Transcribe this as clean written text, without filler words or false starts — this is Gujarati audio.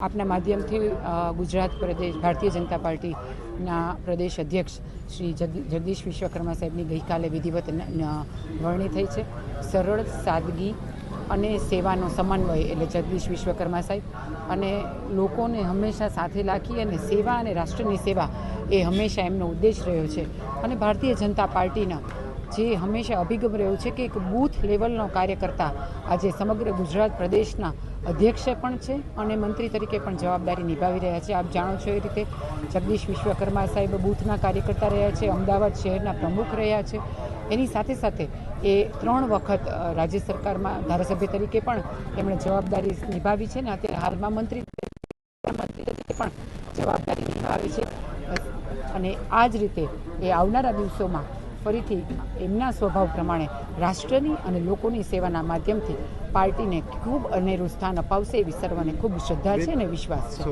આપના માધ્યમથી ગુજરાત પ્રદેશ ભારતીય જનતા પાર્ટીના પ્રદેશ અધ્યક્ષ શ્રી જગદીશ વિશ્વકર્મા સાહેબની ગઈકાલે વિધિવત વરણી થઈ છે. સરળ, સાદગી અને સેવાનો સમન્વય એટલે જગદીશ વિશ્વકર્મા સાહેબ અને લોકોને હંમેશા સાથે રાખી અને સેવા અને રાષ્ટ્રની સેવા એ હંમેશા એમનો ઉદ્દેશ રહ્યો છે. અને ભારતીય જનતા પાર્ટીના જે હંમેશા અભિગમ રહ્યો છે કે એક બૂથ લેવલનો કાર્યકર્તા આજે સમગ્ર ગુજરાત પ્રદેશના અધ્યક્ષ પણ છે અને મંત્રી તરીકે પણ જવાબદારી નિભાવી રહ્યા છે. આપ જાણો છો એ રીતે જગદીશ વિશ્વકર્મા સાહેબ બૂથના કાર્યકર્તા રહ્યા છે, અમદાવાદ શહેરના પ્રમુખ રહ્યા છે. એની સાથે સાથે એ 3 વખત રાજ્ય સરકારમાં ધારાસભ્ય તરીકે પણ એમણે જવાબદારી નિભાવી છે ને અત્યારે હાલમાં મંત્રી તરીકે પણ જવાબદારી નિભાવી છે. અને આ જ રીતે એ આવનારા દિવસોમાં ફરીથી એમના સ્વભાવ પ્રમાણે રાષ્ટ્રની અને લોકોની સેવાના માધ્યમથી પાર્ટીને ખૂબ અનેરું સ્થાન અપાવશે એવી સર્વને ખૂબ શ્રદ્ધા છે અને વિશ્વાસ છે.